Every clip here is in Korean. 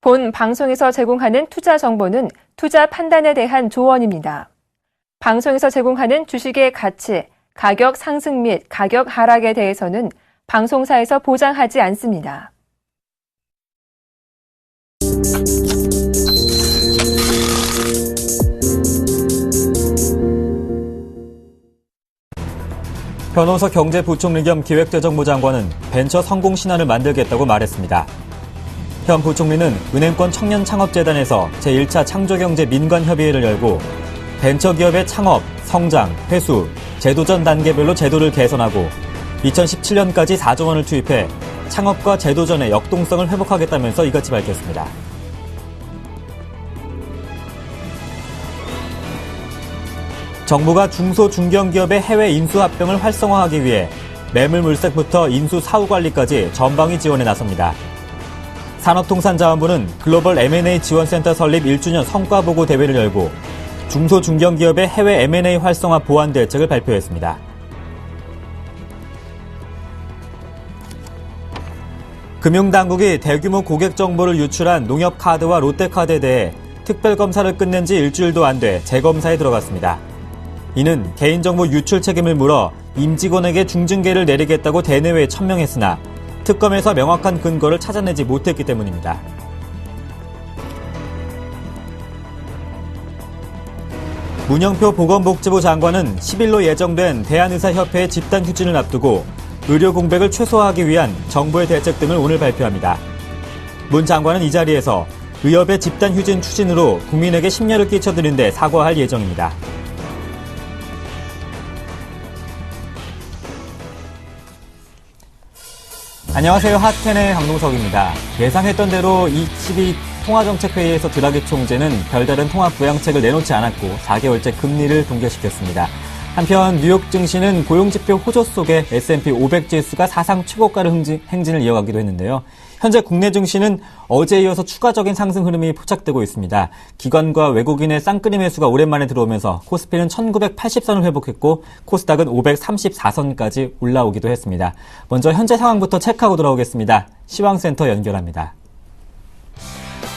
본 방송에서 제공하는 투자 정보는 투자 판단에 대한 조언입니다. 방송에서 제공하는 주식의 가치, 가격 상승 및 가격 하락에 대해서는 방송사에서 보장하지 않습니다. 변호사 경제부총리 겸 기획재정부 장관은 벤처 성공 신화를 만들겠다고 말했습니다. 현 부총리는 은행권 청년창업재단에서 제1차 창조경제 민관협의회를 열고 벤처기업의 창업, 성장, 회수, 제도전 단계별로 제도를 개선하고 2017년까지 4조 원을 투입해 창업과 제도전의 역동성을 회복하겠다면서 이같이 밝혔습니다. 정부가 중소 중견기업의 해외 인수 합병을 활성화하기 위해 매물 물색부터 인수 사후 관리까지 전방위 지원에 나섭니다. 산업통상자원부는 글로벌 M&A 지원센터 설립 1주년 성과보고 대회를 열고 중소 중견기업의 해외 M&A 활성화 보완 대책을 발표했습니다. 금융당국이 대규모 고객 정보를 유출한 농협카드와 롯데카드에 대해 특별검사를 끝낸 지 일주일도 안 돼 재검사에 들어갔습니다. 이는 개인정보 유출 책임을 물어 임직원에게 중징계를 내리겠다고 대내외에 천명했으나 특검에서 명확한 근거를 찾아내지 못했기 때문입니다. 문영표 보건복지부 장관은 10일로 예정된 대한의사협회의 집단휴진을 앞두고 의료 공백을 최소화하기 위한 정부의 대책 등을 오늘 발표합니다. 문 장관은 이 자리에서 의협의 집단휴진 추진으로 국민에게 심려를 끼쳐드린 데 사과할 예정입니다. 안녕하세요. 핫10의 강동석입니다. 예상했던 대로 22 통화정책회의에서 드라기 총재는 별다른 통화 부양책을 내놓지 않았고 4개월째 금리를 동결시켰습니다. 한편 뉴욕 증시는 고용지표 호조 속에 S&P 500 지수가 사상 최고가를 행진을 이어가기도 했는데요. 현재 국내 증시는 어제에 이어서 추가적인 상승 흐름이 포착되고 있습니다. 기관과 외국인의 쌍끌이 매수가 오랜만에 들어오면서 코스피는 1980선을 회복했고 코스닥은 534선까지 올라오기도 했습니다. 먼저 현재 상황부터 체크하고 돌아오겠습니다. 시황센터 연결합니다.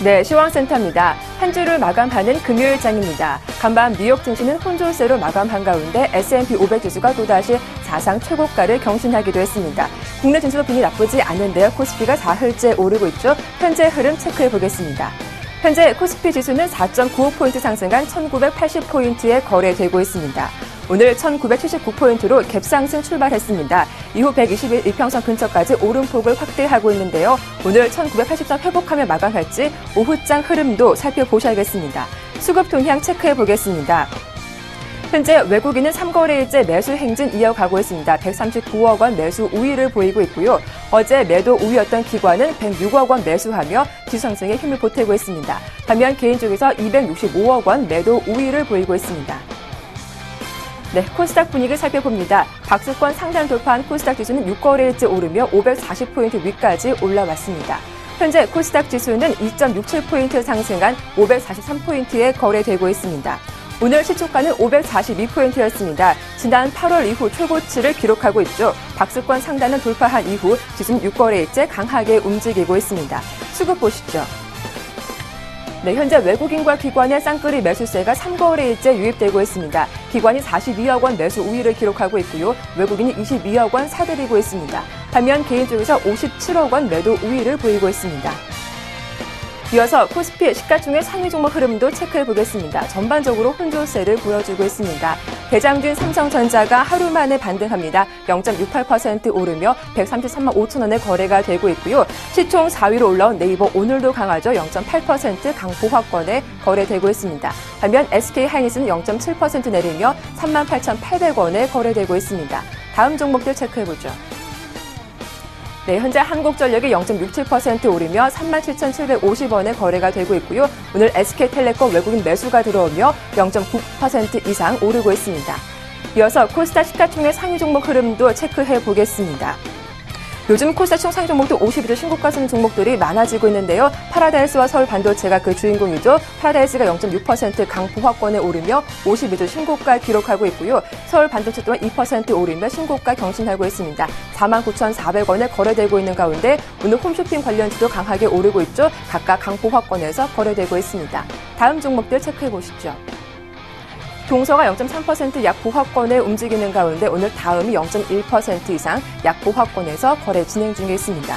네, 시황센터입니다. 한 주를 마감하는 금요일장입니다. 간밤 뉴욕 증시는 혼조세로 마감한 가운데 S&P 500 지수가 또다시 사상 최고가를 경신하기도 했습니다. 국내 증시도 분위 나쁘지 않은데요. 코스피가 사흘째 오르고 있죠. 현재 흐름 체크해 보겠습니다. 현재 코스피 지수는 4.95포인트 상승한 1980포인트에 거래되고 있습니다. 오늘 1979포인트로 갭상승 출발했습니다. 이후 120일 이평선 근처까지 오름폭을 확대하고 있는데요. 오늘 1980선 회복하며 마감할지 오후장 흐름도 살펴보셔야겠습니다. 수급 동향 체크해 보겠습니다. 현재 외국인은 3거래일째 매수 행진 이어가고 있습니다. 139억 원 매수 우위를 보이고 있고요. 어제 매도 우위였던 기관은 106억 원 매수하며 지수 상승에 힘을 보태고 있습니다. 반면 개인 쪽에서 265억 원 매도 우위를 보이고 있습니다. 네, 코스닥 분위기 살펴봅니다. 박스권 상단 돌파한 코스닥 지수는 6거래일째 오르며 540포인트 위까지 올라왔습니다. 현재 코스닥 지수는 2.67포인트 상승한 543포인트에 거래되고 있습니다. 오늘 시초가는 542포인트였습니다. 지난 8월 이후 최고치를 기록하고 있죠. 박스권 상단을 돌파한 이후 지수는 6거래일째 강하게 움직이고 있습니다. 수급 보시죠. 네, 현재 외국인과 기관의 쌍끌이 매수세가 3거래일째 유입되고 있습니다. 기관이 42억 원 매수 우위를 기록하고 있고요. 외국인이 22억 원 사들이고 있습니다. 반면 개인 쪽에서 57억 원 매도 우위를 보이고 있습니다. 이어서 코스피 시가총액 상위 종목 흐름도 체크해 보겠습니다. 전반적으로 혼조세를 보여주고 있습니다. 대장주인 삼성전자가 하루 만에 반등합니다. 0.68% 오르며 133만 5천 원에 거래가 되고 있고요. 시총 4위로 올라온 네이버 오늘도 강하죠. 0.8% 강보합권에 거래되고 있습니다. 반면 SK하이닉스는 0.7% 내리며 38,800원에 거래되고 있습니다. 다음 종목들 체크해 보죠. 네, 현재 한국전력이 0.67% 오르며 37,750원에 거래가 되고 있고요. 오늘 SK텔레콤 외국인 매수가 들어오며 0.9% 이상 오르고 있습니다. 이어서 코스닥 시가총액 상위 종목 흐름도 체크해 보겠습니다. 요즘 코스닥 상위 종목도 52주 신고가 쓰는 종목들이 많아지고 있는데요. 파라다이스와 서울반도체가 그 주인공이죠. 파라다이스가 0.6% 강보 확권에 오르며 52주 신고가 기록하고 있고요. 서울반도체 또한 2% 오르며 신고가 경신하고 있습니다. 49,400원에 거래되고 있는 가운데 오늘 홈쇼핑 관련주도 강하게 오르고 있죠. 각각 강보 확권에서 거래되고 있습니다. 다음 종목들 체크해 보시죠. 동서가 0.3% 약보합권에 움직이는 가운데 오늘 다음이 0.1% 이상 약보합권에서 거래 진행 중에 있습니다.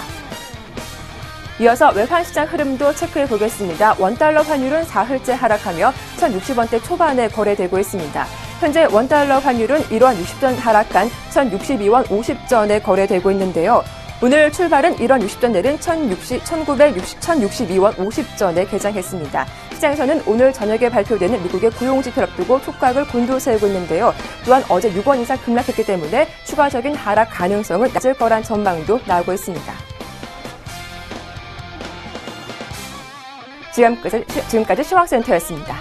이어서 외환시장 흐름도 체크해 보겠습니다. 원달러 환율은 사흘째 하락하며 1,060원대 초반에 거래되고 있습니다. 현재 원달러 환율은 1원 60전 하락한 1,062원 50전에 거래되고 있는데요. 오늘 출발은 1원 60전 내린 1,962원 50전에 개장했습니다. 시장에서는 오늘 저녁에 발표되는 미국의 고용지표를 앞두고 촉각을 곤두세우고 있는데요. 또한 어제 6원 이상 급락했기 때문에 추가적인 하락 가능성은 낮을 거란 전망도 나오고 있습니다. 지금까지 시황센터였습니다.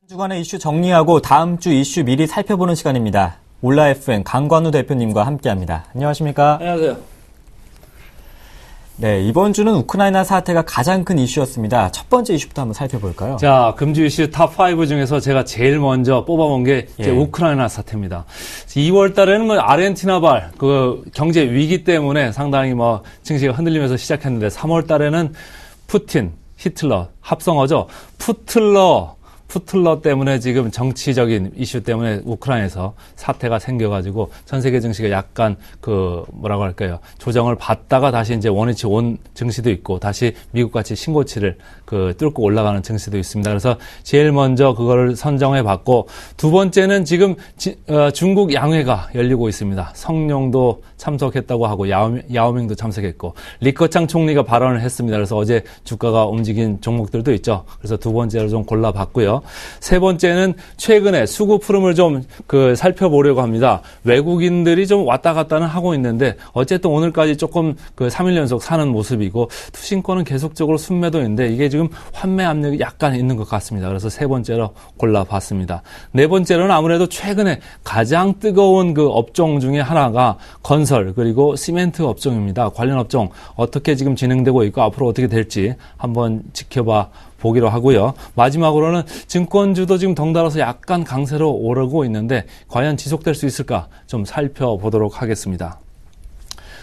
주간의 이슈 정리하고 다음 주 이슈 미리 살펴보는 시간입니다. 올라FM 강관우 대표님과 함께합니다. 안녕하십니까? 안녕하세요. 네, 이번 주는 우크라이나 사태가 가장 큰 이슈였습니다. 첫 번째 이슈부터 한번 살펴볼까요? 자, 금주 이슈 탑5 중에서 제가 제일 먼저 뽑아본 게 이제 우크라이나 사태입니다. 2월 달에는 아르헨티나발 그 경제 위기 때문에 상당히 증시가 흔들리면서 시작했는데 3월 달에는 푸틴, 히틀러 합성어죠. 푸틀러 때문에 지금 정치적인 이슈 때문에 우크라이나에서 사태가 생겨가지고 전 세계 증시가 약간 조정을 받다가 다시 이제 원위치 온 증시도 있고 다시 미국같이 신고치를 뚫고 올라가는 증시도 있습니다. 그래서 제일 먼저 그거를 선정해 봤고 두 번째는 지금 중국 양회가 열리고 있습니다. 성룡도 참석했다고 하고 야오밍도 참석했고 리커창 총리가 발언을 했습니다. 그래서 어제 주가가 움직인 종목들도 있죠. 그래서 두 번째로 좀 골라봤고요. 세 번째는 최근에 수급 흐름을 좀 살펴보려고 합니다. 외국인들이 좀 왔다 갔다는 하고 있는데 어쨌든 오늘까지 조금 3일 연속 사는 모습이고 투신권은 계속적으로 순매도인데 이게 지금 환매 압력이 약간 있는 것 같습니다. 그래서 세 번째로 골라봤습니다. 네 번째로는 아무래도 최근에 가장 뜨거운 업종 중에 하나가 건설 그리고 시멘트 업종입니다. 관련 업종 어떻게 지금 진행되고 있고 앞으로 어떻게 될지 한번 지켜봐 보기로 하고요. 마지막으로는 증권주도 지금 덩달아서 약간 강세로 오르고 있는데 과연 지속될 수 있을까 좀 살펴보도록 하겠습니다.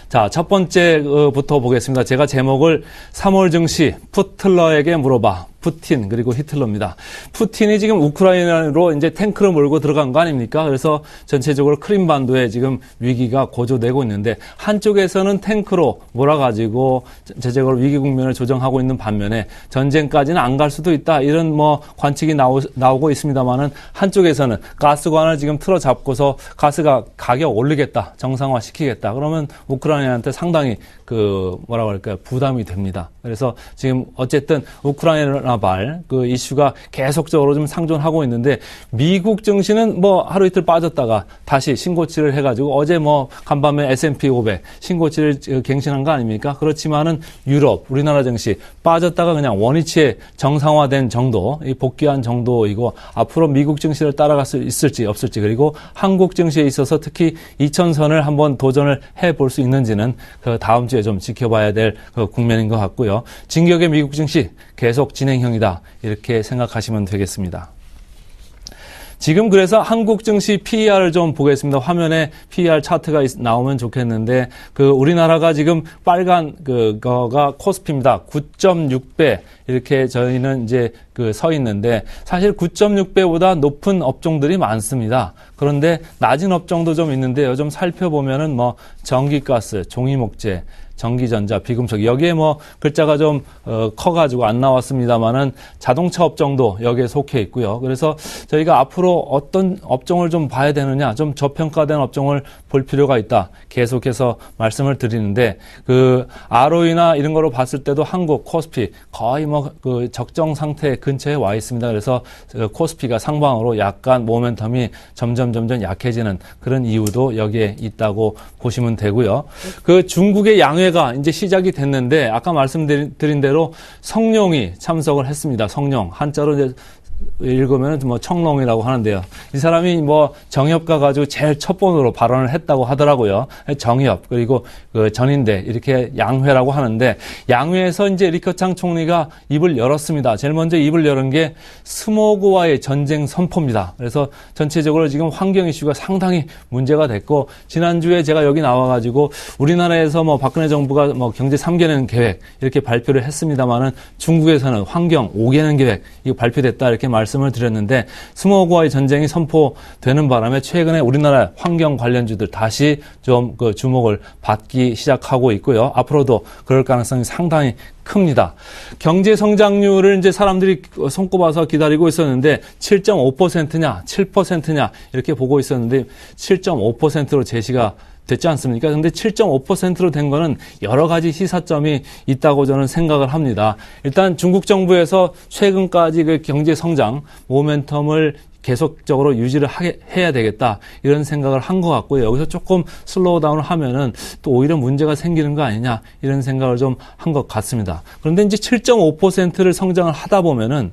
자, 첫 번째부터 보겠습니다. 제가 제목을 3월 증시 푸틀러에게 물어봐. 푸틴 그리고 히틀러입니다. 푸틴이 지금 우크라이나로 이제 탱크를 몰고 들어간 거 아닙니까? 그래서 전체적으로 크림반도에 지금 위기가 고조되고 있는데 한쪽에서는 탱크로 몰아가지고 전체적으로 위기 국면을 조정하고 있는 반면에 전쟁까지는 안 갈 수도 있다 이런 뭐 관측이 나오고 있습니다만은 한쪽에서는 가스관을 지금 틀어잡고서 가스가 가격 올리겠다 정상화 시키겠다 그러면 우크라이나한테 상당히 그 뭐라고 할까요 부담이 됩니다. 그래서 지금 어쨌든 우크라이나발 그 이슈가 계속적으로 좀 상존하고 있는데 미국 증시는 뭐 하루 이틀 빠졌다가 다시 신고치를 해가지고 어제 뭐 간밤에 S&P 500 신고치를 갱신한 거 아닙니까? 그렇지만은 유럽, 우리나라 증시 빠졌다가 그냥 원위치에 정상화된 정도, 이 복귀한 정도이고 앞으로 미국 증시를 따라갈 수 있을지 없을지 그리고 한국 증시에 있어서 특히 2000선을 한번 도전을 해볼 수 있는지는 그 다음 주에 좀 지켜봐야 될 그 국면인 것 같고요. 진격의 미국 증시 계속 진행형이다 이렇게 생각하시면 되겠습니다. 지금 그래서 한국 증시 PER을 좀 보겠습니다. 화면에 PER 차트가 나오면 좋겠는데 그 우리나라가 지금 빨간 그거가 코스피입니다. 9.6배 이렇게 저희는 이제 그 서 있는데 사실 9.6배보다 높은 업종들이 많습니다. 그런데 낮은 업종도 좀 있는데요. 좀 살펴보면은 뭐 전기가스, 종이목재, 전기전자, 비금속 여기에 뭐 글자가 좀 커가지고 안 나왔습니다만은 자동차 업종도 여기에 속해 있고요. 그래서 저희가 앞으로 어떤 업종을 좀 봐야 되느냐, 좀 저평가된 업종을 볼 필요가 있다. 계속해서 말씀을 드리는데 그 ROE나 이런 거로 봤을 때도 한국 코스피 거의 뭐 그 적정 상태 근처에 와 있습니다. 그래서 코스피가 상방으로 약간 모멘텀이 점점 약해지는 그런 이유도 여기에 있다고 보시면 되고요. 그 중국의 양회가 이제 시작이 됐는데 아까 말씀드린 대로 성룡이 참석을 했습니다. 성룡 한자로 이제 읽으면 뭐 청롱이라고 하는데요. 이 사람이 뭐 정협 가가지고 제일 첫 번으로 발언을 했다고 하더라고요. 정협 그리고 그 전인대 이렇게 양회라고 하는데 양회에서 이제 리커창 총리가 입을 열었습니다. 제일 먼저 입을 열은 게 스모그와의 전쟁 선포입니다. 그래서 전체적으로 지금 환경 이슈가 상당히 문제가 됐고 지난주에 제가 여기 나와가지고 우리나라에서 뭐 박근혜 정부가 뭐 경제 3개년 계획 이렇게 발표를 했습니다만은 중국에서는 환경 5개년 계획 이거 발표됐다 이렇게 말씀을 드렸는데 스모그와의 전쟁이 선포되는 바람에 최근에 우리나라 환경 관련주들 다시 좀 그 주목을 받기 시작하고 있고요. 앞으로도 그럴 가능성이 상당히 큽니다. 경제 성장률을 이제 사람들이 손꼽아서 기다리고 있었는데 7.5%냐, 7%냐 이렇게 보고 있었는데 7.5%로 제시가 됐지 않습니까? 근데 7.5%로 된 거는 여러 가지 시사점이 있다고 저는 생각을 합니다. 일단 중국 정부에서 최근까지 그 경제 성장 모멘텀을 계속적으로 유지를 해야 되겠다 이런 생각을 한 것 같고요. 여기서 조금 슬로우 다운을 하면은 또 오히려 문제가 생기는 거 아니냐 이런 생각을 좀 한 것 같습니다. 그런데 이제 7.5%를 성장을 하다 보면은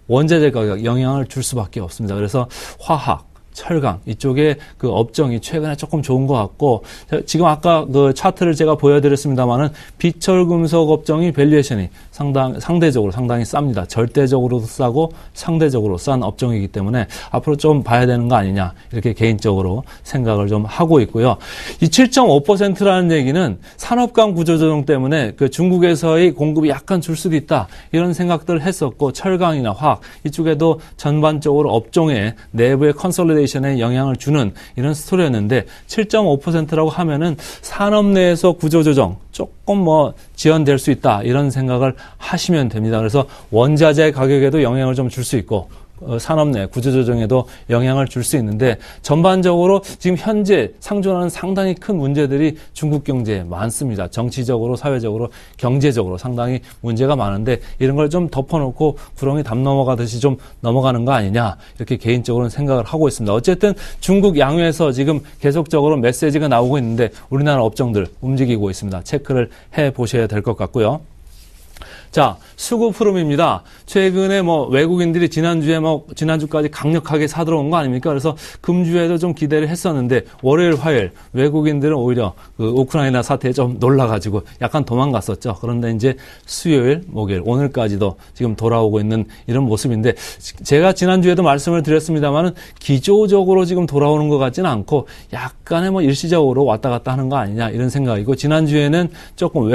원자재 가격 영향을 줄 수밖에 없습니다. 그래서 화학 철강 이쪽에 그 업종이 최근에 조금 좋은 것 같고 지금 아까 그 차트를 제가 보여드렸습니다만은 비철금속 업종이 밸류에이션이 상대적으로 상당히 쌉니다. 절대적으로도 싸고 상대적으로 싼 업종이기 때문에 앞으로 좀 봐야 되는 거 아니냐 이렇게 개인적으로 생각을 좀 하고 있고요. 이 7.5%라는 얘기는 산업강 구조조정 때문에 그 중국에서의 공급이 약간 줄 수도 있다 이런 생각들을 했었고 철강이나 화학 이쪽에도 전반적으로 업종의 내부의 컨솔리데이션에 영향을 주는 이런 스토리였는데 7.5%라고 하면은 산업 내에서 구조조정 조금 뭐 지연될 수 있다 이런 생각을 하시면 됩니다. 그래서 원자재 가격에도 영향을 좀 줄 수 있고 산업 내 구조조정에도 영향을 줄 수 있는데 전반적으로 지금 현재 상존하는 상당히 큰 문제들이 중국 경제에 많습니다. 정치적으로, 사회적으로, 경제적으로 상당히 문제가 많은데 이런 걸 좀 덮어놓고 구렁이 담 넘어가듯이 좀 넘어가는 거 아니냐 이렇게 개인적으로는 생각을 하고 있습니다. 어쨌든 중국 양회에서 지금 계속적으로 메시지가 나오고 있는데 우리나라 업종들 움직이고 있습니다. 체크를 해보셔야 될 것 같고요. 자, 수급 흐름입니다. 최근에 뭐 외국인들이 지난주까지 강력하게 사들어온 거 아닙니까? 그래서 금주에도 좀 기대를 했었는데 월요일, 화요일 외국인들은 오히려 그 우크라이나 사태에 좀 놀라가지고 약간 도망갔었죠. 그런데 이제 수요일, 목요일, 오늘까지도 지금 돌아오고 있는 이런 모습인데 제가 지난주에도 말씀을 드렸습니다만은 기조적으로 지금 돌아오는 것 같지는 않고 약간의 뭐 일시적으로 왔다 갔다 하는 거 아니냐 이런 생각이고 지난주에는 조금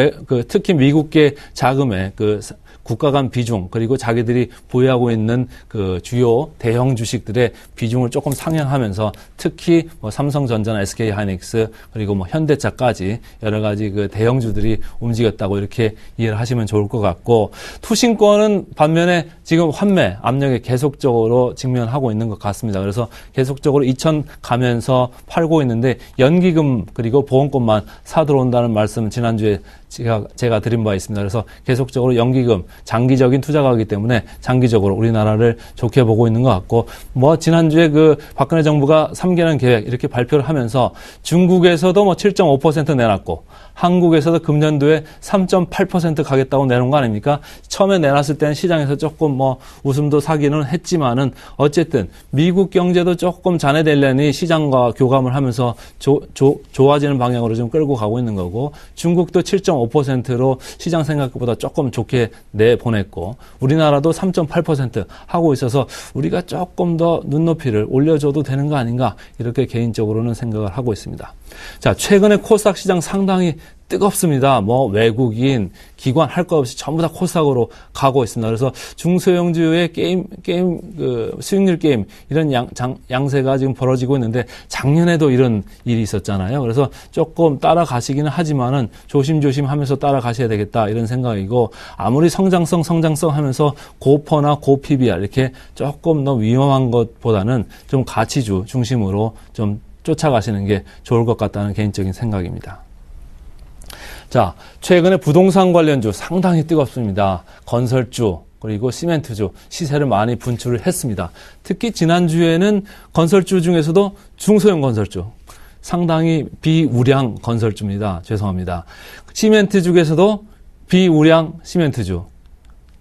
특히 미국계 자금의 그 그 국가 간 비중 그리고 자기들이 보유하고 있는 그 주요 대형 주식들의 비중을 조금 상향하면서 특히 뭐 삼성전자나 SK하이닉스 그리고 뭐 현대차까지 여러 가지 그 대형주들이 움직였다고 이렇게 이해를 하시면 좋을 것 같고 투신권은 반면에 지금 환매 압력에 계속적으로 직면하고 있는 것 같습니다. 그래서 계속적으로 2천 가면서 팔고 있는데 연기금 그리고 보험권만 사 들어온다는 말씀은 지난주에 제가 드린 바 있습니다. 그래서 계속적으로 연기금 장기적인 투자가이기 때문에 장기적으로 우리나라를 좋게 보고 있는 것 같고 뭐 지난주에 그 박근혜 정부가 3개년 계획 이렇게 발표를 하면서 중국에서도 뭐 7.5% 내놨고 한국에서도 금년도에 3.8% 가겠다고 내놓은 거 아닙니까? 처음에 내놨을 때는 시장에서 조금 뭐 웃음도 사기는 했지만은 어쨌든 미국 경제도 조금 자네되려니 시장과 교감을 하면서 좋아지는 방향으로 좀 끌고 가고 있는 거고 중국도 7.5%로 시장 생각보다 조금 좋게 내보냈고 우리나라도 3.8% 하고 있어서 우리가 조금 더 눈높이를 올려줘도 되는 거 아닌가 이렇게 개인적으로는 생각을 하고 있습니다. 자, 최근에 코스닥 시장 상당히 뜨겁습니다. 뭐 외국인, 기관 할 것 없이 전부 다 코스닥으로 가고 있습니다. 그래서 중소형주의 게임 그 수익률 게임 이런 양세가 지금 벌어지고 있는데 작년에도 이런 일이 있었잖아요. 그래서 조금 따라가시기는 하지만은 조심조심 하면서 따라가셔야 되겠다 이런 생각이고 아무리 성장성 하면서 고퍼나 고PBR 이렇게 조금 더 위험한 것보다는 좀 가치주 중심으로 좀 쫓아가시는 게 좋을 것 같다는 개인적인 생각입니다. 자, 최근에 부동산 관련주 상당히 뜨겁습니다. 건설주 그리고 시멘트주 시세를 많이 분출을 했습니다. 특히 지난주에는 건설주 중에서도 중소형 건설주 상당히 비우량 건설주입니다. 죄송합니다. 시멘트 중에서도 비우량 시멘트주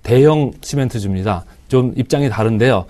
대형 시멘트주입니다. 좀 입장이 다른데요.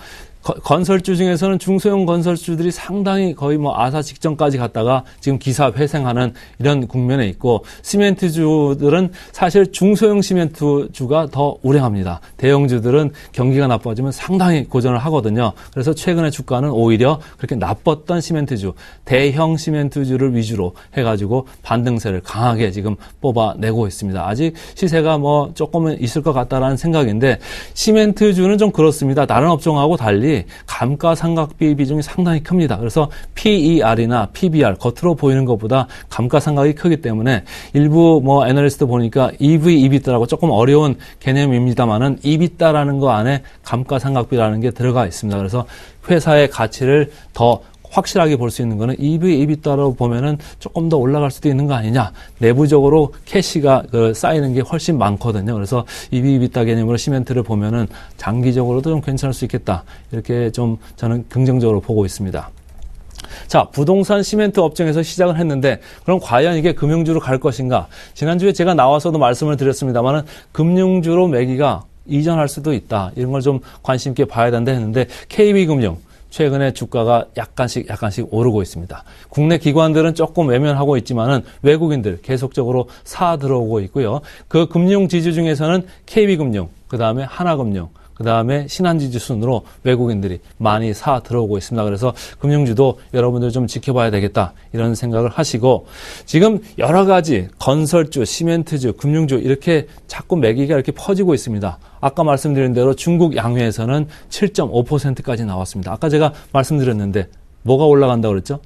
건설주 중에서는 중소형 건설주들이 상당히 거의 뭐 아사 직전까지 갔다가 지금 기사 회생하는 이런 국면에 있고 시멘트주들은 사실 중소형 시멘트주가 더 우량합니다. 대형주들은 경기가 나빠지면 상당히 고전을 하거든요. 그래서 최근에 주가는 오히려 그렇게 나빴던 시멘트주, 대형 시멘트주를 위주로 해가지고 반등세를 강하게 지금 뽑아내고 있습니다. 아직 시세가 뭐 조금은 있을 것 같다라는 생각인데 시멘트주는 좀 그렇습니다. 다른 업종하고 달리 감가상각비 비중이 상당히 큽니다. 그래서 PER이나 PBR 겉으로 보이는 것보다 감가상각이 크기 때문에 일부 뭐 애널리스트 보니까 EV, EBITDA라고 조금 어려운 개념입니다만은 EBITDA라는 거 안에 감가상각비라는 게 들어가 있습니다. 그래서 회사의 가치를 더 확실하게 볼 수 있는 거는 EV, EBITDA로 보면은 조금 더 올라갈 수도 있는 거 아니냐. 내부적으로 캐시가 쌓이는 게 훨씬 많거든요. 그래서 EV, EBITDA 개념으로 시멘트를 보면은 장기적으로도 좀 괜찮을 수 있겠다. 이렇게 좀 저는 긍정적으로 보고 있습니다. 자, 부동산 시멘트 업종에서 시작을 했는데 그럼 과연 이게 금융주로 갈 것인가? 지난주에 제가 나와서도 말씀을 드렸습니다만은 금융주로 매기가 이전할 수도 있다. 이런 걸 좀 관심 있게 봐야 된다 했는데 KB금융 최근에 주가가 약간씩 오르고 있습니다. 국내 기관들은 조금 외면하고 있지만은 외국인들 계속적으로 사 들어오고 있고요. 그 금융 지주 중에서는 KB금융, 그 다음에 하나금융, 그 다음에 신한지주 순으로 외국인들이 많이 사 들어오고 있습니다. 그래서 금융주도 여러분들 좀 지켜봐야 되겠다 이런 생각을 하시고 지금 여러 가지 건설주, 시멘트주, 금융주 이렇게 자꾸 매기가 이렇게 퍼지고 있습니다. 아까 말씀드린 대로 중국 양회에서는 7.5%까지 나왔습니다. 아까 제가 말씀드렸는데 뭐가 올라간다고 그랬죠?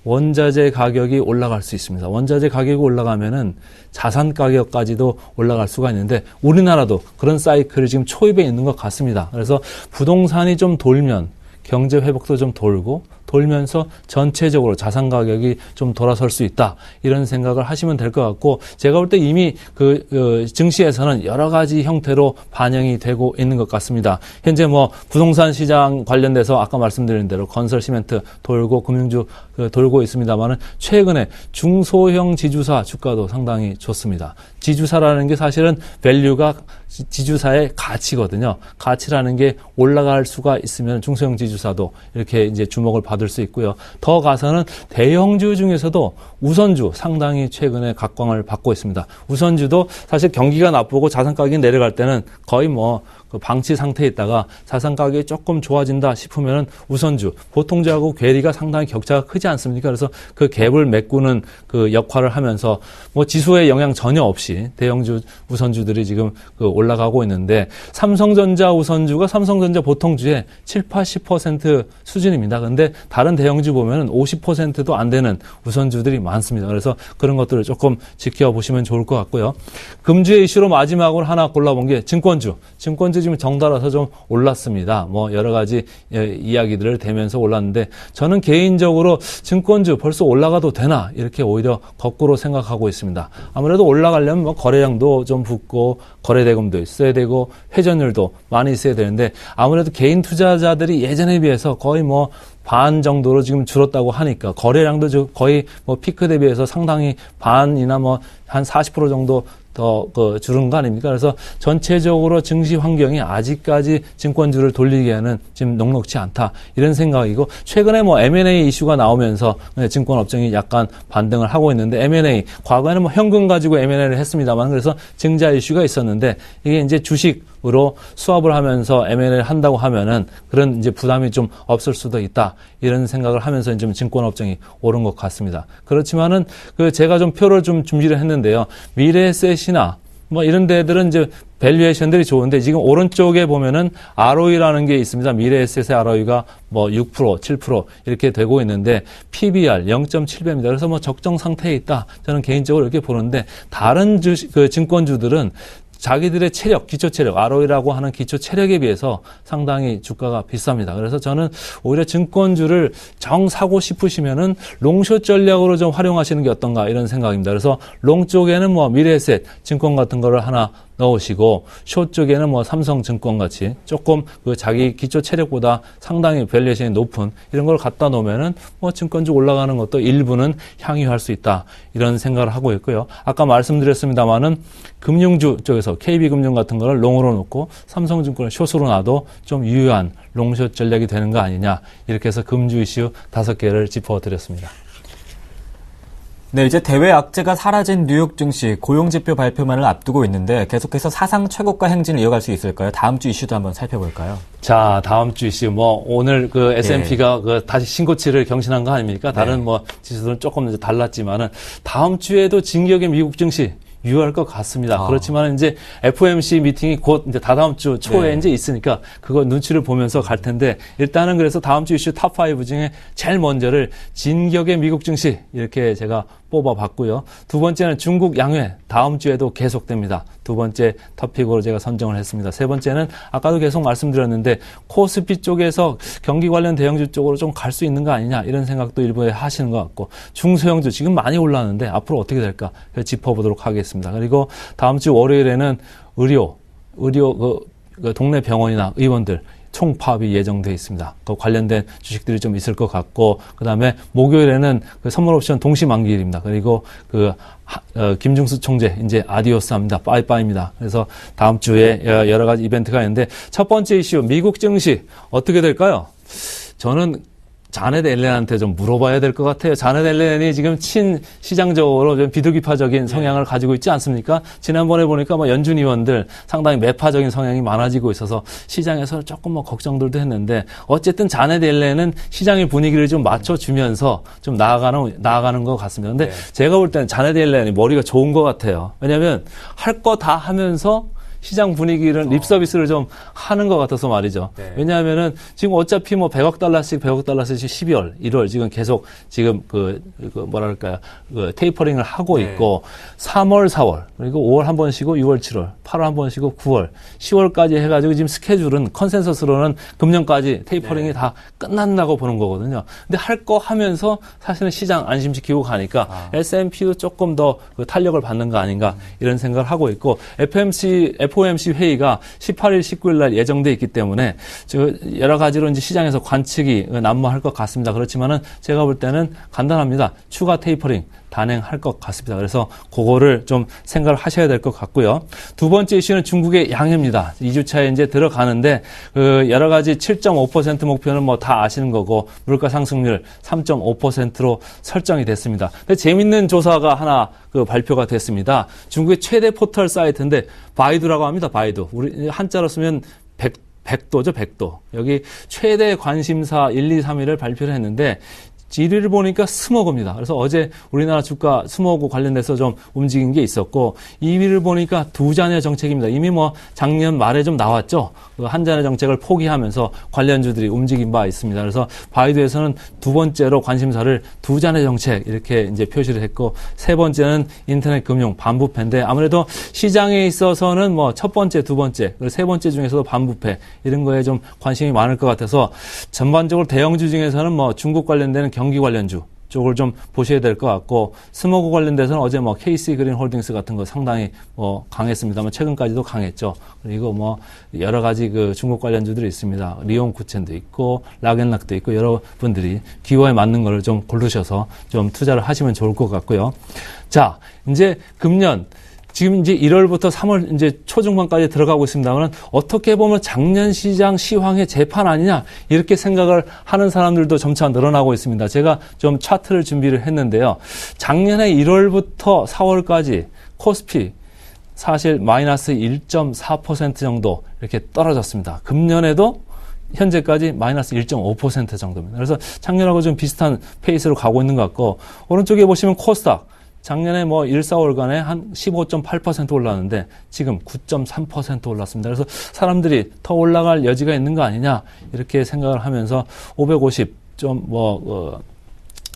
원자재 가격이 올라갈 수 있습니다. 원자재 가격이 올라가면은 자산 가격까지도 올라갈 수가 있는데 우리나라도 그런 사이클이 지금 초입에 있는 것 같습니다. 그래서 부동산이 좀 돌면 경제 회복도 좀 돌면서 전체적으로 자산 가격이 좀 돌아설 수 있다. 이런 생각을 하시면 될 것 같고 제가 볼 때 이미 그 증시에서는 여러 가지 형태로 반영이 되고 있는 것 같습니다. 현재 뭐 부동산 시장 관련돼서 아까 말씀드린 대로 건설 시멘트 돌고 금융주 돌고 있습니다만은 최근에 중소형 지주사 주가도 상당히 좋습니다. 지주사라는 게 사실은 밸류가 지주사의 가치거든요. 가치라는 게 올라갈 수가 있으면 중소형 지주사도 이렇게 이제 주목을 받을 수 있고요. 더 가서는 대형주 중에서도 우선주 상당히 최근에 각광을 받고 있습니다. 우선주도 사실 경기가 나쁘고 자산 가격이 내려갈 때는 거의 뭐 그 방치 상태에 있다가 자산 가격이 조금 좋아진다 싶으면은 우선주, 보통주하고 괴리가 상당히 격차가 크지 않습니까? 그래서 그 갭을 메꾸는 그 역할을 하면서 뭐 지수에 영향 전혀 없이 대형주 우선주들이 지금 그 올라가고 있는데 삼성전자 우선주가 삼성전자 보통주의 7, 80% 수준입니다. 근데 다른 대형주 보면은 50%도 안 되는 우선주들이 많습니다. 그래서 그런 것들을 조금 지켜보시면 좋을 것 같고요. 금주의 이슈로 마지막으로 하나 골라본 게 증권주. 증권주 지금 정달아서 좀 올랐습니다. 뭐 여러 가지 이야기들을 대면서 올랐는데 저는 개인적으로 증권주 벌써 올라가도 되나 이렇게 오히려 거꾸로 생각하고 있습니다. 아무래도 올라가려면 뭐 거래량도 좀 붙고 거래대금도 있어야 되고 회전율도 많이 있어야 되는데 아무래도 개인 투자자들이 예전에 비해서 거의 뭐 반 정도로 지금 줄었다고 하니까 거래량도 거의 뭐 피크 대비해서 상당히 반이나 뭐 한 40% 정도 더 줄은 거 아닙니까? 그래서 전체적으로 증시 환경이 아직까지 증권주를 돌리기에는 지금 녹록치 않다 이런 생각이고 최근에 뭐 M&A 이슈가 나오면서 증권 업종이 약간 반등을 하고 있는데 M&A 과거에는 뭐 현금 가지고 M&A를 했습니다만 그래서 증자 이슈가 있었는데 이게 이제 주식으로 수합을 하면서 M&A를 한다고 하면은 그런 이제 부담이 좀 없을 수도 있다 이런 생각을 하면서 좀 증권 업종이 오른 것 같습니다. 그렇지만은 제가 좀 표를 좀 준비를 했는데요. 미래에셋이나 뭐 이런 데들은 이제 밸류에이션들이 좋은데 지금 오른쪽에 보면은 ROE라는 게 있습니다. 미래에셋의 ROE가 뭐 6%, 7% 이렇게 되고 있는데 PBR 0.7배입니다. 그래서 뭐 적정 상태에 있다. 저는 개인적으로 이렇게 보는데 다른 증권주들은 자기들의 체력, 기초 체력, ROE라고 하는 기초 체력에 비해서 상당히 주가가 비쌉니다. 그래서 저는 오히려 증권주를 정 사고 싶으시면은 롱숏 전략으로 좀 활용하시는 게 어떤가 이런 생각입니다. 그래서 롱 쪽에는 뭐 미래에셋 증권 같은 거를 하나 넣으시고 숏 쪽에는 뭐 삼성증권 같이 조금 그 자기 기초 체력보다 상당히 밸류에이션이 높은 이런 걸 갖다 놓으면은 뭐 증권주 올라가는 것도 일부는 향유할 수 있다 이런 생각을 하고 있고요. 아까 말씀드렸습니다마는 금융주 쪽에서 KB금융 같은 거를 롱으로 놓고 삼성증권을 숏으로 놔도 좀 유효한 롱숏 전략이 되는 거 아니냐 이렇게 해서 금주 이슈 5개를 짚어드렸습니다. 네, 이제 대외 악재가 사라진 뉴욕 증시 고용지표 발표만을 앞두고 있는데 계속해서 사상 최고가 행진을 이어갈 수 있을까요? 다음 주 이슈도 한번 살펴볼까요? 자, 다음 주 이슈 오늘 그 S&P가 다시 신고치를 경신한 거 아닙니까? 다른 뭐 지수들은 조금 이제 달랐지만은 다음 주에도 진격의 미국 증시 유효할 것 같습니다. 그렇지만 이제 FOMC 미팅이 곧 이제 다다음 주 초에 이제 있으니까 그거 눈치를 보면서 갈 텐데 일단은 그래서 다음 주 이슈 탑5 중에 제일 먼저를 진격의 미국 증시 이렇게 제가 뽑아봤고요. 두 번째는 중국 양회 다음 주에도 계속됩니다. 두 번째 토픽으로 제가 선정을 했습니다. 세 번째는 아까도 계속 말씀드렸는데 코스피 쪽에서 경기 관련 대형주 쪽으로 좀 갈 수 있는 거 아니냐 이런 생각도 일부에 하시는 것 같고 중소형주 지금 많이 올랐는데 앞으로 어떻게 될까 짚어보도록 하겠습니다. 그리고 다음 주 월요일에는 의료 그 동네 병원이나 의원들 총파업이 예정되어 있습니다. 그 관련된 주식들이 좀 있을 것 같고, 그 다음에 목요일에는 그 선물 옵션 동시만기일입니다. 그리고 김중수 총재 이제 아디오스 합니다. 빠이빠이입니다. 그래서 다음 주에 여러 가지 이벤트가 있는데 첫 번째 이슈 미국 증시 어떻게 될까요? 저는 자넷 옐렌한테 좀 물어봐야 될 것 같아요. 자넷 옐렌이 지금 친시장적으로 좀 비둘기파적인 성향을 가지고 있지 않습니까? 지난번에 보니까 뭐 연준 의원들 상당히 매파적인 성향이 많아지고 있어서 시장에서 조금 뭐 걱정들도 했는데 어쨌든 자넷 옐렌은 시장의 분위기를 좀 맞춰주면서 좀 나아가는 것 같습니다. 근데 제가 볼 때는 자넷 옐렌이 머리가 좋은 것 같아요. 왜냐하면 할 거 다 하면서 시장 분위기를 립서비스를 좀 하는 것 같아서 말이죠. 왜냐하면은 지금 어차피 뭐 100억 달러씩 12월, 1월 지금 계속 지금 뭐랄까요. 테이퍼링을 하고 있고 3월, 4월, 그리고 5월 한 번 쉬고 6월, 7월, 8월 한 번 쉬고 9월, 10월까지 해가지고 지금 스케줄은 컨센서스로는 금년까지 테이퍼링이 다 끝난다고 보는 거거든요. 근데 할 거 하면서 사실은 시장 안심시키고 가니까 S&P도 조금 더 탄력을 받는 거 아닌가 이런 생각을 하고 있고 FOMC 회의가 18일, 19일 날 예정돼 있기 때문에 여러 가지로 이제 시장에서 관측이 난무할 것 같습니다. 그렇지만은 제가 볼 때는 간단합니다. 추가 테이퍼링 단행할 것 같습니다. 그래서 그거를 좀 생각을 하셔야 될 것 같고요. 두 번째 이슈는 중국의 양해입니다. 2주차에 이제 들어가는데 여러 가지 7.5% 목표는 뭐 다 아시는 거고 물가 상승률 3.5%로 설정이 됐습니다. 근데 재밌는 조사가 하나 발표가 됐습니다. 중국의 최대 포털 사이트인데 바이두라고 합니다. 바이두. 우리 한자로 쓰면 백도죠, 백도. 여기 최대 관심사 1, 2, 3위를 발표를 했는데 1위를 보니까 스모그입니다. 그래서 어제 우리나라 주가 스모그 관련돼서 좀 움직인 게 있었고 2위를 보니까 두 자녀 정책입니다. 이미 뭐 작년 말에 좀 나왔죠. 그 한 자녀 정책을 포기하면서 관련주들이 움직인 바 있습니다. 그래서 바이두에서는 두 번째로 관심사를 두 자녀 정책 이렇게 이제 표시를 했고 세 번째는 인터넷 금융 반부패인데 아무래도 시장에 있어서는 뭐 첫 번째, 두 번째, 그리고 세 번째 중에서도 반부패 이런 거에 좀 관심이 많을 것 같아서 전반적으로 대형주 중에서는 뭐 중국 관련되는 경기 관련주 쪽을 좀 보셔야 될 것 같고 스모그 관련돼서는 어제 뭐 KC 그린 홀딩스 같은 거 상당히 뭐 강했습니다만 최근까지도 강했죠. 그리고 뭐 여러 가지 그 중국 관련주들이 있습니다. 리온 구첸도 있고 락앤락도 있고 여러분들이 기호에 맞는 거를 좀 고르셔서 좀 투자를 하시면 좋을 것 같고요. 자, 이제 금년 지금 이제 1월부터 3월 이제 초중반까지 들어가고 있습니다만 어떻게 보면 작년 시장 시황의 재판 아니냐 이렇게 생각을 하는 사람들도 점차 늘어나고 있습니다. 제가 좀 차트를 준비를 했는데요. 작년에 1월부터 4월까지 코스피 사실 마이너스 1.4% 정도 이렇게 떨어졌습니다. 금년에도 현재까지 마이너스 1.5% 정도입니다. 그래서 작년하고 좀 비슷한 페이스로 가고 있는 것 같고 오른쪽에 보시면 코스닥 작년에 뭐 1, 4월간에 한 15.8% 올랐는데 지금 9.3% 올랐습니다. 그래서 사람들이 더 올라갈 여지가 있는 거 아니냐 이렇게 생각을 하면서 550 좀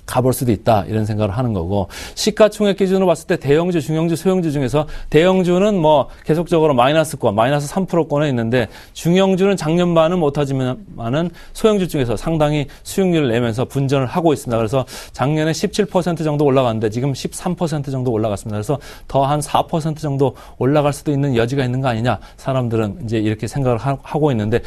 가볼 수도 있다 이런 생각을 하는 거고 시가총액 기준으로 봤을 때 대형주, 중형주, 소형주 중에서 대형주는 뭐 계속적으로 마이너스권, 마이너스 3%권에 있는데 중형주는 작년 반은 못하지만은 소형주 중에서 상당히 수익률을 내면서 분전을 하고 있습니다. 그래서 작년에 17% 정도 올라갔는데 지금 13% 정도 올라갔습니다. 그래서 더 한 4% 정도 올라갈 수도 있는 여지가 있는 거 아니냐 사람들은 이제 이렇게 생각을 하고 있는데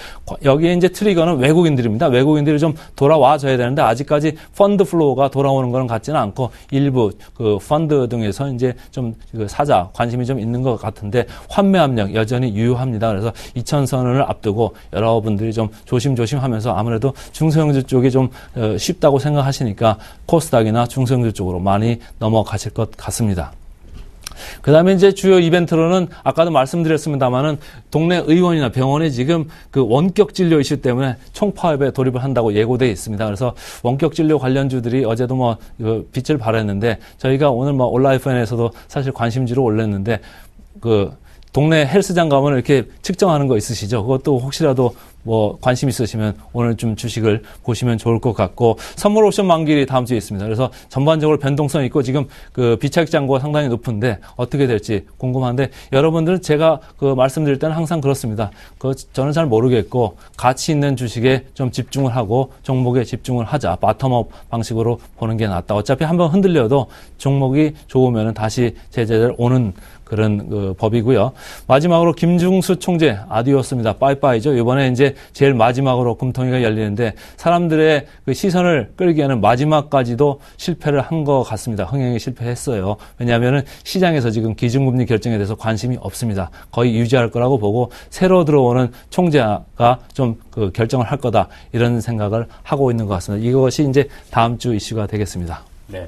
여기에 이제 트리거는 외국인들입니다. 외국인들이 좀 돌아와 줘야 되는데 아직까지 펀드 플로우가 돌아오는 거는 같지는 않고 일부 그 펀드 등에서 이제 좀 그 사자 관심이 좀 있는 것 같은데 환매 압력 여전히 유효합니다. 그래서 2000선을 앞두고 여러분들이 좀 조심조심하면서 아무래도 중소형주 쪽이 좀 쉽다고 생각하시니까 코스닥이나 중소형주 쪽으로 많이 넘어가실 것 같습니다. 그 다음에 이제 주요 이벤트로는 아까도 말씀드렸습니다만은 동네 의원이나 병원에 지금 그 원격 진료 이슈 때문에 총파업에 돌입을 한다고 예고되어 있습니다. 그래서 원격 진료 관련주들이 어제도 뭐 빛을 발했는데 저희가 오늘 뭐 온라이프엔에서도 사실 관심주로 올렸는데 그 동네 헬스장 가면 이렇게 측정하는 거 있으시죠? 그것도 혹시라도 뭐 관심 있으시면 오늘 좀 주식을 보시면 좋을 것 같고 선물 옵션 만기일이 다음 주에 있습니다. 그래서 전반적으로 변동성이 있고 지금 그 비차익 잔고가 상당히 높은데 어떻게 될지 궁금한데 여러분들은 제가 그 말씀드릴 때는 항상 그렇습니다. 저는 잘 모르겠고 가치 있는 주식에 좀 집중을 하고 종목에 집중을 하자. 바텀업 방식으로 보는 게 낫다. 어차피 한번 흔들려도 종목이 좋으면 다시 제자리를 오는 그런 그 법이고요. 마지막으로 김중수 총재 아디오스입니다. 빠이빠이죠. 이번에 이제 제일 마지막으로 금통위가 열리는데 사람들의 그 시선을 끌기 위한 마지막까지도 실패를 한 것 같습니다. 흥행에 실패했어요. 왜냐하면은 시장에서 지금 기준금리 결정에 대해서 관심이 없습니다. 거의 유지할 거라고 보고 새로 들어오는 총재가 좀 그 결정을 할 거다 이런 생각을 하고 있는 것 같습니다. 이것이 이제 다음 주 이슈가 되겠습니다. 네.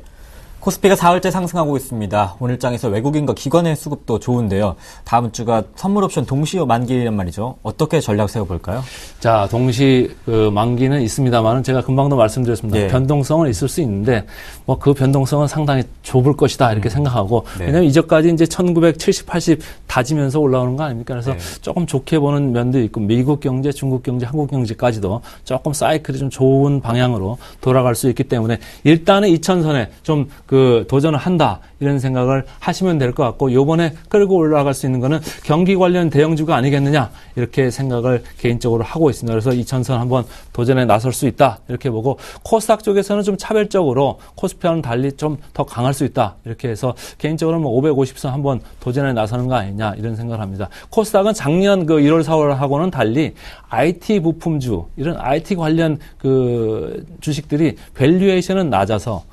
코스피가 4일째 상승하고 있습니다. 오늘 장에서 외국인과 기관의 수급도 좋은데요. 다음 주가 선물 옵션 동시 만기란 말이죠. 어떻게 전략 세워볼까요? 자, 동시 그 만기는 있습니다만은 제가 금방도 말씀드렸습니다. 예. 변동성은 있을 수 있는데 뭐 그 변동성은 상당히 좁을 것이다 이렇게 생각하고 네. 왜냐하면 이전까지 이제 1970, 80 다지면서 올라오는 거 아닙니까? 그래서 네. 조금 좋게 보는 면도 있고 미국 경제, 중국 경제, 한국 경제까지도 조금 사이클이 좀 좋은 방향으로 돌아갈 수 있기 때문에 일단은 2000선에 좀 그 도전을 한다 이런 생각을 하시면 될 것 같고 요번에 끌고 올라갈 수 있는 거는 경기 관련 대형주가 아니겠느냐 이렇게 생각을 개인적으로 하고 있습니다. 그래서 2000선 한번 도전에 나설 수 있다 이렇게 보고 코스닥 쪽에서는 좀 차별적으로 코스피와는 달리 좀 더 강할 수 있다 이렇게 해서 개인적으로 뭐 550선 한번 도전에 나서는 거 아니냐 이런 생각을 합니다. 코스닥은 작년 그 1월 4월하고는 달리 IT 부품주 이런 IT 관련 그 주식들이 밸류에이션은 낮아서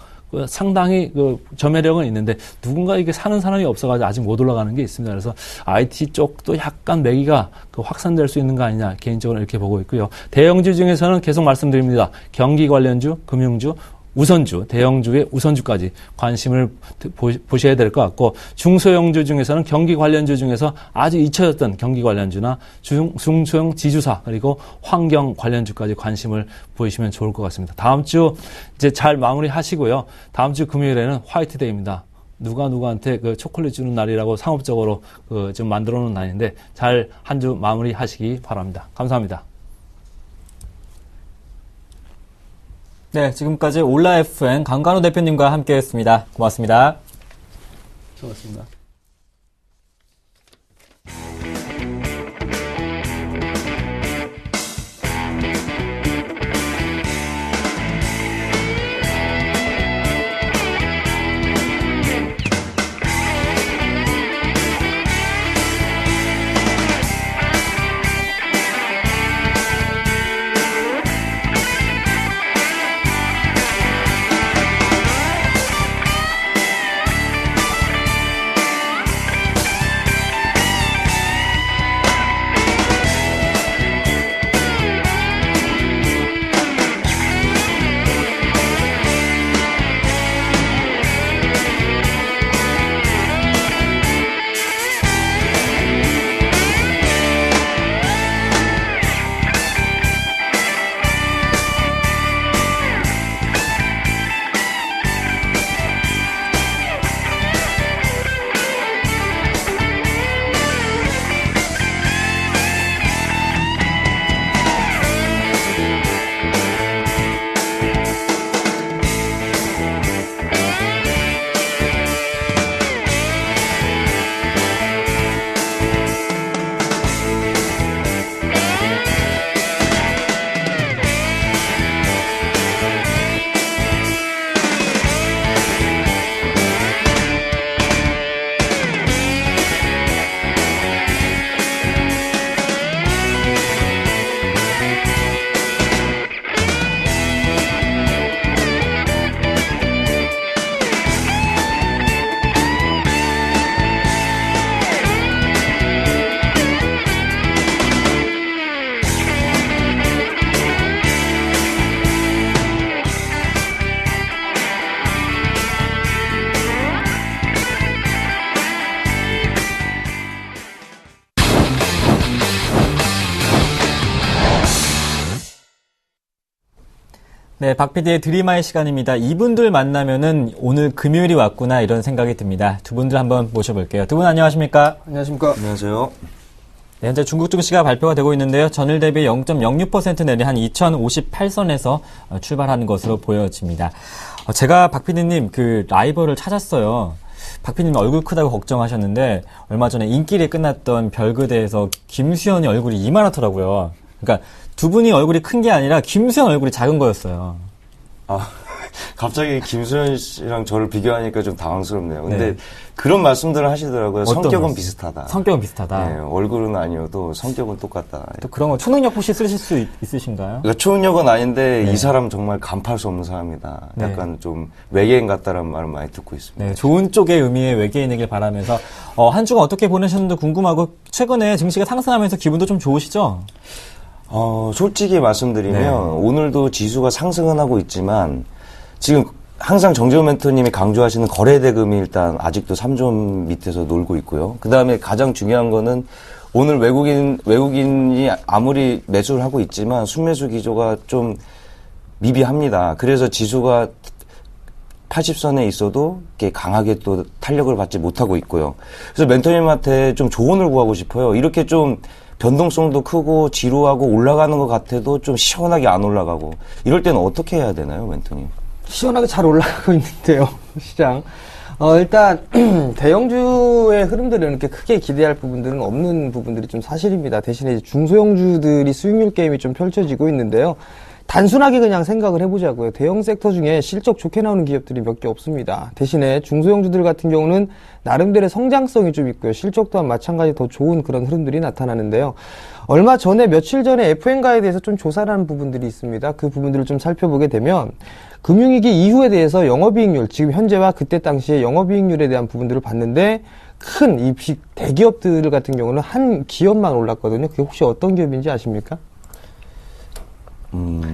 상당히 그 점유력은 있는데 누군가 이게 사는 사람이 없어가지고 아직 못 올라가는 게 있습니다. 그래서 IT 쪽도 약간 매기가 그 확산될 수 있는 거 아니냐 개인적으로 이렇게 보고 있고요. 대형주 중에서는 계속 말씀드립니다. 경기 관련주, 금융주, 우선주, 대형주의 우선주까지 관심을 보셔야 될 것 같고, 중소형주 중에서는 경기 관련주 중에서 아주 잊혀졌던 경기 관련주나 중소형 지주사 그리고 환경 관련주까지 관심을 보이시면 좋을 것 같습니다. 다음 주 이제 잘 마무리하시고요. 다음 주 금요일에는 화이트데이입니다. 누가 누구한테 그 초콜릿 주는 날이라고 상업적으로 좀 만들어 놓은 날인데 잘 한 주 마무리하시기 바랍니다. 감사합니다. 네, 지금까지 올라 FN 강간호 대표님과 함께했습니다. 고맙습니다. 수고하셨습니다. 네, 박 PD의 드림마의 시간입니다. 이분들 만나면은 오늘 금요일이 왔구나 이런 생각이 듭니다. 두 분들 한번 모셔볼게요. 두 분 안녕하십니까? 안녕하십니까? 안녕하세요. 네, 현재 중국 증시가 발표가 되고 있는데요. 전일 대비 0.06% 내린 한 2058선에서 출발하는 것으로 보여집니다. 제가 박 PD님 그 라이벌을 찾았어요. 박 PD님 얼굴 크다고 걱정하셨는데 얼마 전에 인기리 끝났던 별그대에서 김수현이 얼굴이 이만하더라고요. 그러니까 두 분이 얼굴이 큰 게 아니라 김수현 얼굴이 작은 거였어요. 아, 갑자기 김수현 씨랑 저를 비교하니까 좀 당황스럽네요. 근데 네. 그런 말씀들을 하시더라고요. 성격은 말씀? 비슷하다. 성격은 비슷하다. 네, 얼굴은 아니어도 성격은 똑같다. 또 그런 거 초능력 혹시 쓰실 수 있으신가요? 그러니까 초능력은 아닌데 네. 이 사람 정말 간파할 수 없는 사람이다. 네. 약간 좀 외계인 같다라는 말을 많이 듣고 있습니다. 네, 좋은 쪽의 의미의 외계인이길 바라면서 한 주간 어떻게 보내셨는지 궁금하고 최근에 증시가 상승하면서 기분도 좀 좋으시죠? 솔직히 말씀드리면 네. 오늘도 지수가 상승은 하고 있지만 지금 항상 정재훈 멘토님이 강조하시는 거래대금이 일단 아직도 3조 밑에서 놀고 있고요. 그 다음에 가장 중요한 거는 오늘 외국인이 아무리 매수를 하고 있지만 순매수 기조가 좀 미비합니다. 그래서 지수가 80선에 있어도 이렇게 강하게 또 탄력을 받지 못하고 있고요. 그래서 멘토님한테 좀 조언을 구하고 싶어요. 이렇게 좀 변동성도 크고 지루하고 올라가는 것 같아도 좀 시원하게 안 올라가고 이럴 때는 어떻게 해야 되나요, 멘토님? 시원하게 잘 올라가고 있는데요, 시장. 일단, 대형주의 흐름들은 이렇게 크게 기대할 부분들은 없는 부분들이 좀 사실입니다. 대신에 중소형주들이 수익률 게임이 좀 펼쳐지고 있는데요. 단순하게 그냥 생각을 해보자고요. 대형 섹터 중에 실적 좋게 나오는 기업들이 몇 개 없습니다. 대신에 중소형주들 같은 경우는 나름대로의 성장성이 좀 있고요. 실적 또한 마찬가지 더 좋은 그런 흐름들이 나타나는데요. 얼마 전에 며칠 전에 FN가에 대해서 좀 조사를 한 부분들이 있습니다. 그 부분들을 좀 살펴보게 되면 금융위기 이후에 대해서 영업이익률, 지금 현재와 그때 당시에 영업이익률에 대한 부분들을 봤는데 큰 이 대기업들 같은 경우는 한 기업만 올랐거든요. 그게 혹시 어떤 기업인지 아십니까?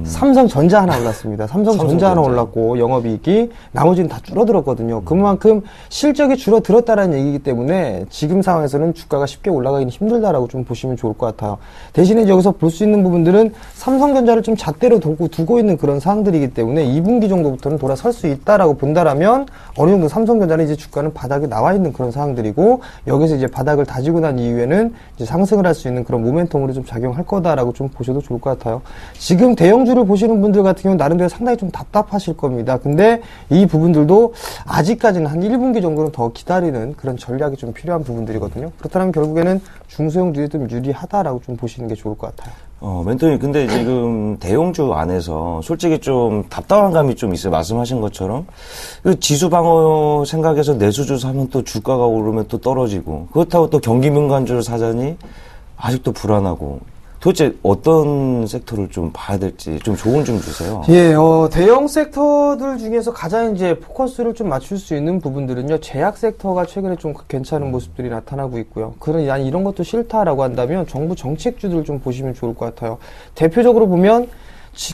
삼성전자 하나 올랐습니다. 삼성전자 하나 올랐고 영업이익이 나머지는 다 줄어들었거든요. 그만큼 실적이 줄어들었다는 얘기이기 때문에 지금 상황에서는 주가가 쉽게 올라가기는 힘들다라고 좀 보시면 좋을 것 같아요. 대신에 여기서 볼 수 있는 부분들은 삼성전자를 좀 잣대로 두고 있는 그런 상황들이기 때문에 2분기 정도부터는 돌아설 수 있다라고 본다라면 어느 정도 삼성전자는 이제 주가는 바닥에 나와 있는 그런 상황들이고 여기서 이제 바닥을 다지고 난 이후에는 이제 상승을 할 수 있는 그런 모멘텀으로 좀 작용할 거다라고 좀 보셔도 좋을 것 같아요. 지금 대형주를 보시는 분들 같은 경우는 나름대로 상당히 좀 답답하실 겁니다. 근데 이 부분들도 아직까지는 한 1분기 정도는 더 기다리는 그런 전략이 좀 필요한 부분들이거든요. 그렇다면 결국에는 중소형주에 좀 유리하다라고 좀 보시는 게 좋을 것 같아요. 멘토님, 근데 지금 대형주 안에서 솔직히 좀 답답한 감이 좀 있어요. 말씀하신 것처럼. 그 지수 방어 생각해서 내수주 사면 또 주가가 오르면 또 떨어지고, 그렇다고 또 경기민간주를 사자니 아직도 불안하고, 도대체 어떤 섹터를 좀 봐야 될지 좀 조언 좀 주세요. 예, 대형 섹터들 중에서 가장 이제 포커스를 좀 맞출 수 있는 부분들은요, 제약 섹터가 최근에 좀 괜찮은 모습들이 나타나고 있고요. 난 이런 것도 싫다라고 한다면 정부 정책주들을 좀 보시면 좋을 것 같아요. 대표적으로 보면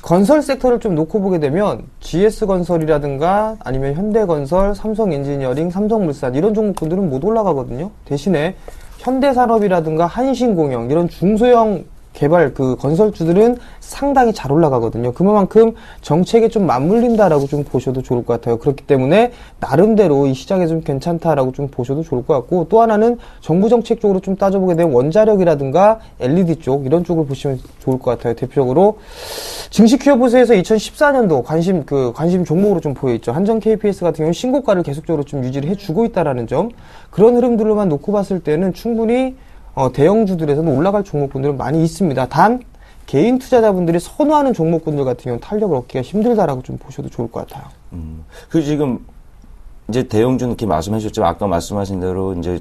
건설 섹터를 좀 놓고 보게 되면 GS건설이라든가 아니면 현대건설, 삼성엔지니어링, 삼성물산 이런 종목들은 못 올라가거든요. 대신에 현대산업이라든가 한신공영 이런 중소형 개발 건설주들은 상당히 잘 올라가거든요. 그만큼 정책에 좀 맞물린다라고 좀 보셔도 좋을 것 같아요. 그렇기 때문에 나름대로 이 시장에 좀 괜찮다라고 좀 보셔도 좋을 것 같고 또 하나는 정부 정책 쪽으로 좀 따져보게 되면 원자력이라든가 LED 쪽 이런 쪽을 보시면 좋을 것 같아요. 대표적으로 증시 퀴어 보세에서 2014년도 관심 종목으로 좀 보여있죠. 한전 KPS 같은 경우는 신고가를 계속적으로 좀 유지를 해주고 있다라는 점 그런 흐름들로만 놓고 봤을 때는 충분히 대형주들에서는 올라갈 종목군들은 많이 있습니다. 단 개인 투자자분들이 선호하는 종목군들 같은 경우는 탄력을 얻기가 힘들다라고 좀 보셔도 좋을 것 같아요. 지금 이제 대형주는 이렇게 말씀해 주셨지만 아까 말씀하신 대로 이제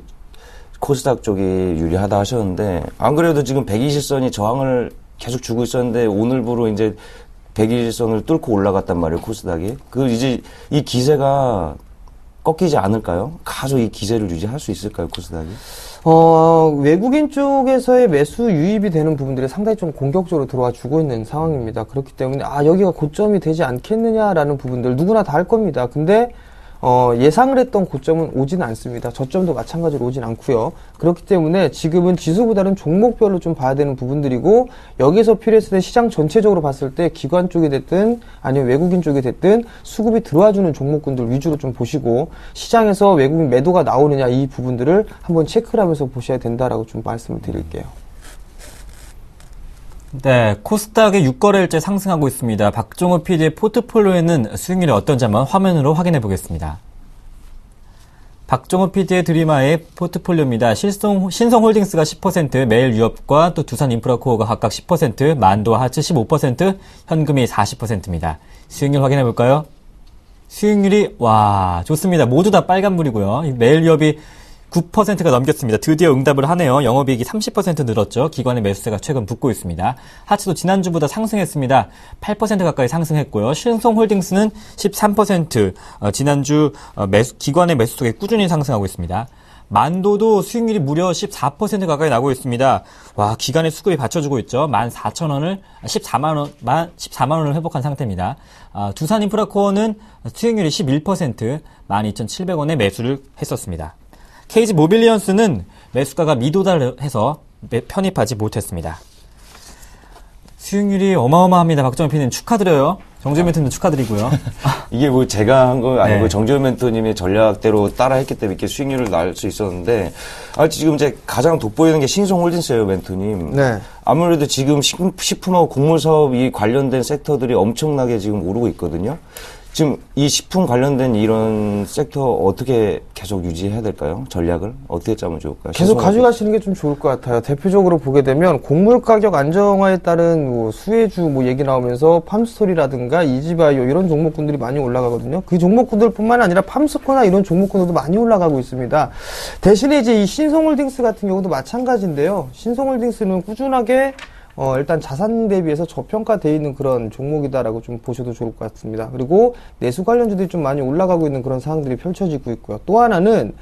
코스닥 쪽이 유리하다 하셨는데 안 그래도 지금 120선이 저항을 계속 주고 있었는데 오늘부로 이제 120선을 뚫고 올라갔단 말이에요, 코스닥이. 이제 이 기세가 꺾이지 않을까요? 계속 이 기세를 유지할 수 있을까요, 코스닥이? 외국인 쪽에서의 매수 유입이 되는 부분들이 상당히 좀 공격적으로 들어와 주고 있는 상황입니다. 그렇기 때문에, 여기가 고점이 되지 않겠느냐라는 부분들 누구나 다 할 겁니다. 근데, 예상을 했던 고점은 오진 않습니다. 저점도 마찬가지로 오진 않고요. 그렇기 때문에 지금은 지수보다는 종목별로 좀 봐야 되는 부분들이고 여기서 필요했을 때 시장 전체적으로 봤을 때 기관 쪽이 됐든 아니면 외국인 쪽이 됐든 수급이 들어와주는 종목군들 위주로 좀 보시고 시장에서 외국인 매도가 나오느냐 이 부분들을 한번 체크를 하면서 보셔야 된다라고 좀 말씀을 드릴게요. 네, 코스닥의 6거래일째 상승하고 있습니다. 박종호 PD의 포트폴리오에는 수익률이 어떤지 한번 화면으로 확인해 보겠습니다. 박종호 PD의 드리마의 포트폴리오입니다. 신성홀딩스가 10%, 매일유업과 또 두산인프라코어가 각각 10%, 만도와 하츠 15%, 현금이 40%입니다. 수익률 확인해 볼까요? 수익률이 좋습니다. 모두 다 빨간불이고요. 매일유업이 9%가 넘겼습니다. 드디어 응답을 하네요. 영업이익이 30% 늘었죠. 기관의 매수세가 최근 붙고 있습니다. 하츠도 지난주보다 상승했습니다. 8% 가까이 상승했고요. 신성홀딩스는 13%, 지난주 기관의 매수세가 꾸준히 상승하고 있습니다. 만도도 수익률이 무려 14% 가까이 나고 있습니다. 기관의 수급이 받쳐주고 있죠. 14만 원을 회복한 상태입니다. 두산인프라코어는 수익률이 11%, 12,700원에 매수를 했었습니다. KG 모빌리언스는 매수가가 미도달해서 편입하지 못했습니다. 수익률이 어마어마합니다. 박정현 PD님 축하드려요. 정재현 멘토님 축하드리고요. 이게 제가 한 거 아니고 네. 정재현 멘토님의 전략대로 따라했기 때문에 이렇게 수익률을 날 수 있었는데 지금 이제 가장 돋보이는 게 신성홀딩스예요, 멘토님. 네. 아무래도 지금 식품하고 곡물 사업이 관련된 섹터들이 엄청나게 지금 오르고 있거든요. 지금 이 식품 관련된 이런 섹터 어떻게 계속 유지해야 될까요? 전략을 어떻게 짜면 좋을까요? 계속 가져가시는 게 좀 좋을 것 같아요. 대표적으로 보게 되면 곡물 가격 안정화에 따른 수혜주 얘기 나오면서 팜스토리라든가 이지바이오 이런 종목군들이 많이 올라가거든요. 그 종목군들뿐만 아니라 팜스코나 이런 종목군들도 많이 올라가고 있습니다. 대신에 이제 이 신성홀딩스 같은 경우도 마찬가지인데요. 신성홀딩스는 꾸준하게 일단 자산 대비해서 저평가되어 있는 그런 종목이다라고 좀 보셔도 좋을 것 같습니다. 그리고 내수 관련주들이 좀 많이 올라가고 있는 그런 상황들이 펼쳐지고 있고요. 또 하나는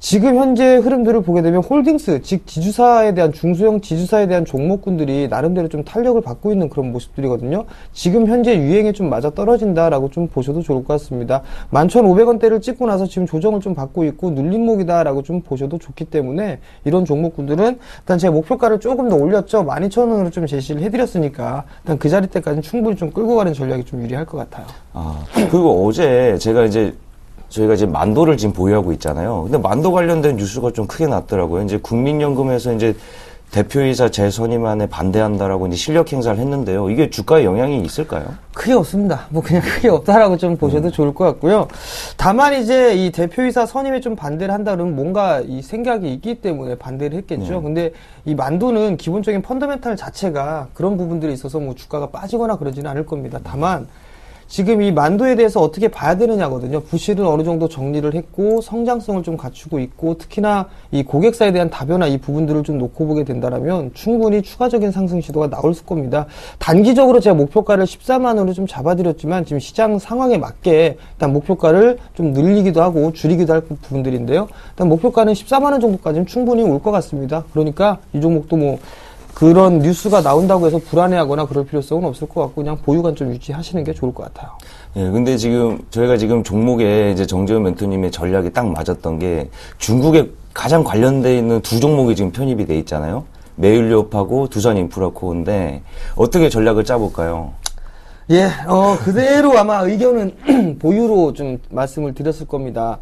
지금 현재 흐름들을 보게 되면 홀딩스, 즉 지주사에 대한 중소형 지주사에 대한 종목군들이 나름대로 좀 탄력을 받고 있는 그런 모습들이거든요. 지금 현재 유행에 좀 맞아 떨어진다라고 좀 보셔도 좋을 것 같습니다. 11,500원대를 찍고 나서 지금 조정을 좀 받고 있고 눌림목이다라고 좀 보셔도 좋기 때문에 이런 종목군들은 일단 제가 목표가를 조금 더 올렸죠. 12,000원으로 좀 제시를 해드렸으니까 일단 그 자리 때까지는 충분히 좀 끌고 가는 전략이 좀 유리할 것 같아요. 그리고 어제 저희가 이제 만도를 지금 보유하고 있잖아요. 근데 만도 관련된 뉴스가 좀 크게 났더라고요. 이제 국민연금에서 이제 대표이사 재선임안에 반대한다라고 이제 실력 행사를 했는데요. 이게 주가에 영향이 있을까요? 크게 없습니다. 뭐 그냥 크게 없다라고 좀 보셔도 좋을 것 같고요. 다만 이제 이 대표이사 선임에 좀 반대를 한다 그러면 뭔가 이 생각이 있기 때문에 반대를 했겠죠. 근데 이 만도는 기본적인 펀더멘탈 자체가 그런 부분들이 있어서 뭐 주가가 빠지거나 그러지는 않을 겁니다. 다만 지금 이 만도에 대해서 어떻게 봐야 되느냐거든요. 부실은 어느 정도 정리를 했고 성장성을 좀 갖추고 있고 특히나 이 고객사에 대한 다변화 이 부분들을 좀 놓고 보게 된다면 충분히 추가적인 상승 시도가 나올 겁니다. 단기적으로 제가 목표가를 14만원으로 좀 잡아드렸지만 지금 시장 상황에 맞게 일단 목표가를 좀 늘리기도 하고 줄이기도 할 부분들인데요. 일단 목표가는 14만원 정도까지는 충분히 올 것 같습니다. 그러니까 이 종목도 뭐 그런 뉴스가 나온다고 해서 불안해하거나 그럴 필요성은 없을 것 같고 그냥 보유관 좀 유지하시는 게 좋을 것 같아요. 예, 근데 지금 저희가 지금 종목에 이제 정재훈 멘토님의 전략이 딱 맞았던 게 중국에 가장 관련돼 있는 두 종목이 지금 편입이 돼 있잖아요. 메일리옵하고 두산인프라코어인데 어떻게 전략을 짜볼까요? 예, 그대로 아마 의견은 보유로 좀 말씀을 드렸을 겁니다.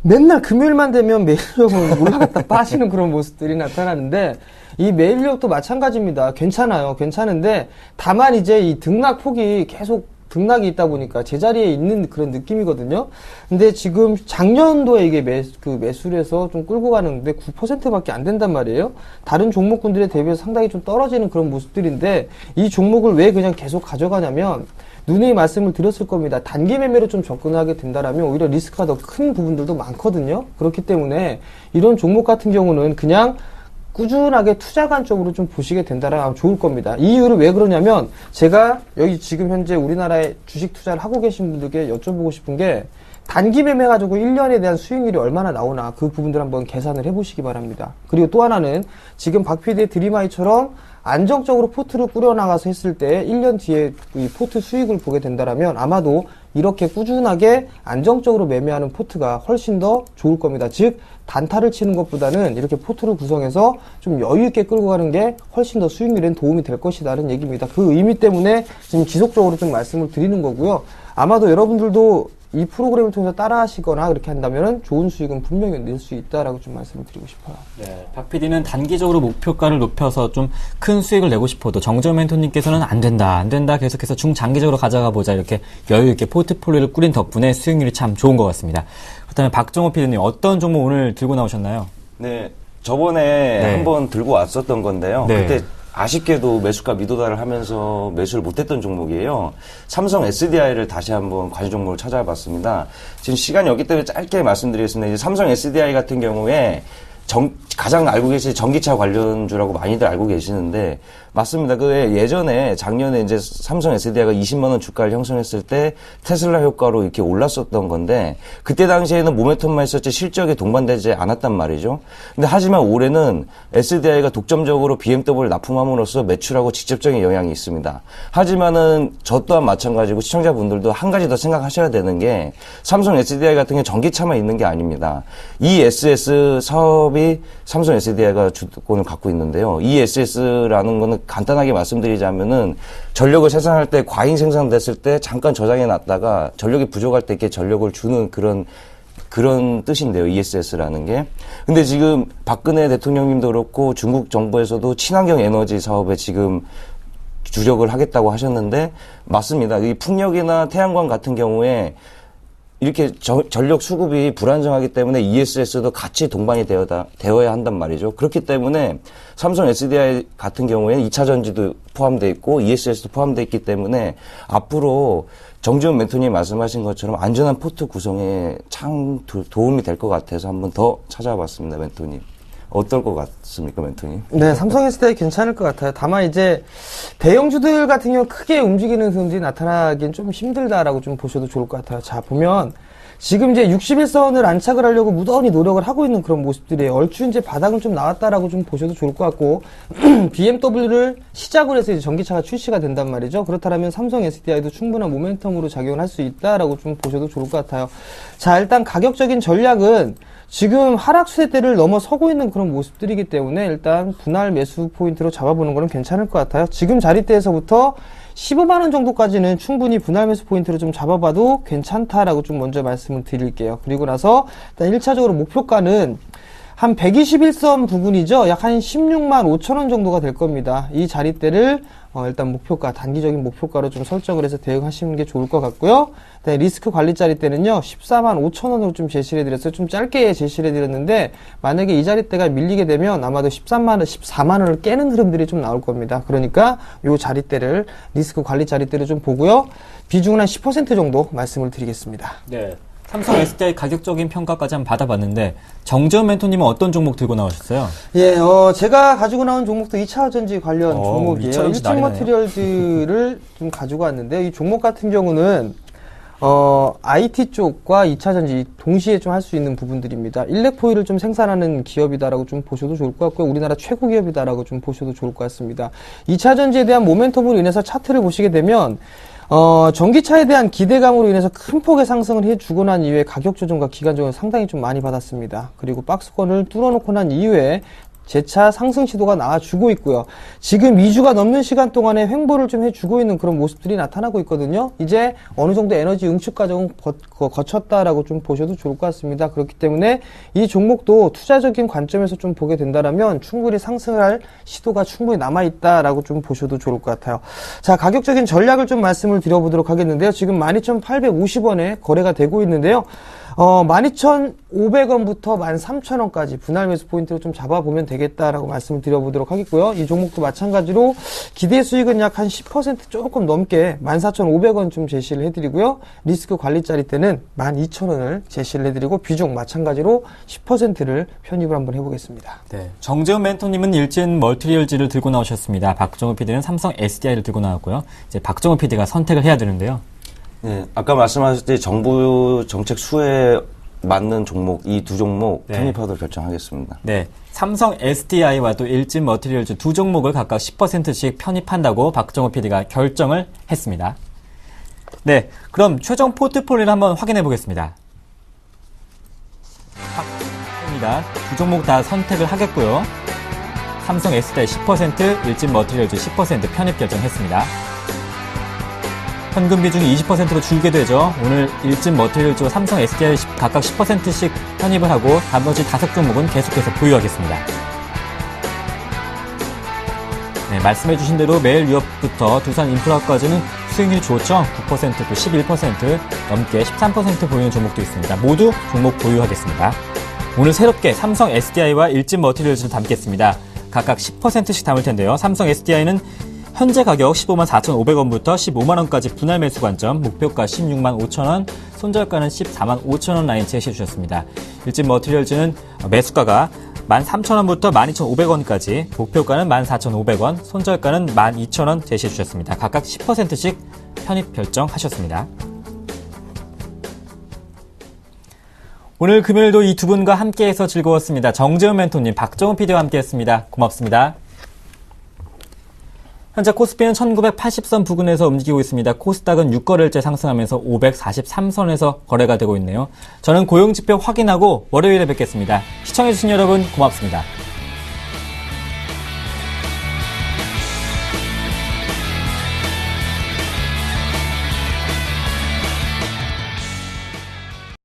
맨날 금요일만 되면 메일리옵은 올라갔다 빠지는 그런 모습들이 나타나는데 이 메일리옵도 마찬가지입니다. 괜찮아요. 괜찮은데 다만 이제 이 등락폭이 계속 등락이 있다 보니까 제자리에 있는 그런 느낌이거든요. 근데 지금 작년도에 이게 매수에서 좀 끌고 가는데 9%밖에 안 된단 말이에요. 다른 종목군들에 대비해서 상당히 좀 떨어지는 그런 모습들인데 이 종목을 왜 그냥 계속 가져가냐면 누누이 말씀을 드렸을 겁니다. 단기 매매로 좀 접근하게 된다라면 오히려 리스크가 더 큰 부분들도 많거든요. 그렇기 때문에 이런 종목 같은 경우는 그냥 꾸준하게 투자 관점으로 좀 보시게 된다면 좋을 겁니다. 이 이유를 왜 그러냐면 제가 여기 지금 현재 우리나라에 주식 투자를 하고 계신 분들께 여쭤보고 싶은 게 단기 매매 가지고 1년에 대한 수익률이 얼마나 나오나 그 부분들 한번 계산을 해보시기 바랍니다. 그리고 또 하나는 지금 박 PD의 드림아이처럼 안정적으로 포트를 꾸려나가서 했을 때 1년 뒤에 이 포트 수익을 보게 된다면 아마도 이렇게 꾸준하게 안정적으로 매매하는 포트가 훨씬 더 좋을 겁니다. 즉 단타를 치는 것보다는 이렇게 포트를 구성해서 좀 여유 있게 끌고 가는 게 훨씬 더 수익률엔 도움이 될 것이라는 얘기입니다. 그 의미 때문에 지금 지속적으로 좀 말씀을 드리는 거고요. 아마도 여러분들도 이 프로그램을 통해서 따라 하시거나 그렇게 한다면 좋은 수익은 분명히 낼 수 있다라고 좀 말씀을 드리고 싶어요. 네, 박 PD는 단기적으로 목표가를 높여서 좀 큰 수익을 내고 싶어도 정재훈 멘토님께서는 안 된다 계속해서 중장기적으로 가져가 보자 이렇게 여유 있게 포트폴리오를 꾸린 덕분에 수익률이 참 좋은 것 같습니다. 그렇다면 박정호 PD님 어떤 종목 오늘 들고 나오셨나요? 네, 저번에 한번 들고 왔었던 건데요. 네. 그때 아쉽게도 매수가 미도달을 하면서 매수를 못했던 종목이에요. 삼성 SDI를 다시 한번 과시 종목을 찾아봤습니다. 지금 시간이 없기 때문에 짧게 말씀드리겠습니다. 이제 삼성 SDI 같은 경우에 가장 알고 계신 전기차 관련주라고 많이들 알고 계시는데 맞습니다. 그 예전에 작년에 이제 삼성 SDI가 20만 원 주가를 형성했을 때 테슬라 효과로 이렇게 올랐었던 건데 그때 당시에는 모멘텀만 있었지 실적에 동반되지 않았단 말이죠. 근데 하지만 올해는 SDI가 독점적으로 BMW를 납품함으로써 매출하고 직접적인 영향이 있습니다. 하지만은 저 또한 마찬가지고 시청자분들도 한 가지 더 생각하셔야 되는 게 삼성 SDI 같은 게 전기차만 있는 게 아닙니다. ESS 사업이 삼성 SDI가 주도권을 갖고 있는데요. ESS라는 거는 간단하게 말씀드리자면은 전력을 생산할 때 과잉 생산됐을 때 잠깐 저장해 놨다가 전력이 부족할 때 이렇게 전력을 주는 그런 뜻인데요. ESS라는 게. 근데 지금 박근혜 대통령님도 그렇고 중국 정부에서도 친환경 에너지 사업에 지금 주력을 하겠다고 하셨는데 맞습니다. 이 풍력이나 태양광 같은 경우에 이렇게 전력 수급이 불안정하기 때문에 ESS도 같이 동반이 되어야 한단 말이죠. 그렇기 때문에 삼성 SDI 같은 경우에는 2차 전지도 포함되어 있고 ESS도 포함되어 있기 때문에 앞으로 정재훈 멘토님 말씀하신 것처럼 안전한 포트 구성에 참 도움이 될 것 같아서 한번 더 찾아봤습니다, 멘토님. 어떨 것 같습니까, 멘토님? 네, 삼성 SDI 괜찮을 것 같아요. 다만 이제 대형주들 같은 경우 크게 움직이는 흐름들이 나타나긴 좀 힘들다라고 좀 보셔도 좋을 것 같아요. 자, 보면 지금 이제 61선을 안착을 하려고 무던히 노력을 하고 있는 그런 모습들이에요. 얼추 이제 바닥은 좀 나왔다라고 좀 보셔도 좋을 것 같고, BMW를 시작으로 해서 이제 전기차가 출시가 된단 말이죠. 그렇다면 삼성 SDI도 충분한 모멘텀으로 작용을 할 수 있다라고 좀 보셔도 좋을 것 같아요. 자, 일단 가격적인 전략은 지금 하락 수세대를 넘어서고 있는 그런 모습들이기 때문에 일단 분할 매수 포인트로 잡아보는 거는 괜찮을 것 같아요. 지금 자리대에서부터 15만원 정도까지는 충분히 분할 매수 포인트로 좀 잡아봐도 괜찮다라고 좀 먼저 말씀을 드릴게요. 그리고 나서 일단 1차적으로 목표가는 한 121선 부근이죠. 약 한 16만 5천원 정도가 될 겁니다. 이 자리대를 일단 목표가, 단기적인 목표가로 좀 설정을 해서 대응하시는 게 좋을 것 같고요. 리스크 관리 자리대는요, 14만 5천원으로 좀 제시를 해드렸어요. 좀 짧게 제시를 해드렸는데, 만약에 이 자리대가 밀리게 되면 아마도 14만원을 깨는 흐름들이 좀 나올 겁니다. 그러니까 요 자리대를, 리스크 관리 자리대를 좀 보고요. 비중은 한 10% 정도 말씀을 드리겠습니다. 네. 삼성 SDI 가격적인 평가까지 한번 받아봤는데 정재훈 멘토님은 어떤 종목 들고 나오셨어요? 예, 제가 가지고 나온 종목도 2차 전지 관련 종목이에요. 2차 전지 일진 난리네요. 머티리얼즈를 좀 가지고 왔는데요. 이 종목 같은 경우는 IT 쪽과 2차 전지 동시에 좀 할 수 있는 부분들입니다. 일렉포일을 좀 생산하는 기업이다라고 좀 보셔도 좋을 것 같고요. 우리나라 최고 기업이다라고 좀 보셔도 좋을 것 같습니다. 2차 전지에 대한 모멘텀으로 인해서 차트를 보시게 되면 전기차에 대한 기대감으로 인해서 큰 폭의 상승을 해주고 난 이후에 가격 조정과 기간 조정을 상당히 좀 많이 받았습니다. 그리고 박스권을 뚫어놓고 난 이후에 재차 상승 시도가 나와주고 있고요. 지금 2주가 넘는 시간 동안에 횡보를 좀 해주고 있는 그런 모습들이 나타나고 있거든요. 이제 어느 정도 에너지 응축 과정을 거쳤다라고 좀 보셔도 좋을 것 같습니다. 그렇기 때문에 이 종목도 투자적인 관점에서 좀 보게 된다라면 충분히 상승할 시도가 충분히 남아있다라고 좀 보셔도 좋을 것 같아요. 자, 가격적인 전략을 좀 말씀을 드려보도록 하겠는데요. 지금 12,850원에 거래가 되고 있는데요. 12,500원부터 13,000원까지 분할 매수 포인트로 좀 잡아보면 되겠다라고 말씀을 드려보도록 하겠고요. 이 종목도 마찬가지로 기대 수익은 약 한 10% 조금 넘게 14,500원 좀 제시를 해드리고요. 리스크 관리 자리대는 12,000원을 제시를 해드리고 비중 마찬가지로 10%를 편입을 한번 해보겠습니다. 네. 정재훈 멘토님은 일진 멀티리얼즈를 들고 나오셨습니다. 박정우 PD는 삼성 SDI를 들고 나왔고요. 이제 박정우 PD가 선택을 해야 되는데요. 네, 아까 말씀하셨듯이 정부 정책 수에 맞는 종목, 이 두 종목 네. 편입하도록 결정하겠습니다. 네. 삼성 SDI와 또 일진 머티리얼즈 두 종목을 각각 10%씩 편입한다고 박정우 PD가 결정을 했습니다. 네. 그럼 최종 포트폴리오를 한번 확인해 보겠습니다. 두 종목 다 선택을 하겠고요. 삼성 SDI 10%, 일진 머티리얼즈 10% 편입 결정했습니다. 현금 비중이 20%로 줄게 되죠. 오늘 일진 머티리얼즈와 삼성 SDI 각각 10%씩 편입을 하고 나머지 5종목은 계속해서 보유하겠습니다. 네, 말씀해주신 대로 매일 유업부터 두산 인프라까지는 수익률이 좋죠. 9%, 또 11% 넘게 13% 보이는 종목도 있습니다. 모두 종목 보유하겠습니다. 오늘 새롭게 삼성 SDI와 일진 머티리얼즈를 담겠습니다. 각각 10%씩 담을 텐데요. 삼성 SDI는 현재 가격 15만 4,500원부터 15만 원까지 분할 매수 관점, 목표가 16만 5천원, 손절가는 14만 5천원 라인 제시해 주셨습니다. 일진 머티리얼즈는 매수가가 13,000원부터 12,500원까지, 목표가는 14,500원, 손절가는 12,000원 제시해 주셨습니다. 각각 10%씩 편입 결정하셨습니다. 오늘 금요일도 이 두 분과 함께해서 즐거웠습니다. 정재훈 멘토님, 박정훈 PD와 함께했습니다. 고맙습니다. 현재 코스피는 1980선 부근에서 움직이고 있습니다. 코스닥은 6거래일째 상승하면서 543선에서 거래가 되고 있네요. 저는 고용지표 확인하고 월요일에 뵙겠습니다. 시청해주신 여러분 고맙습니다.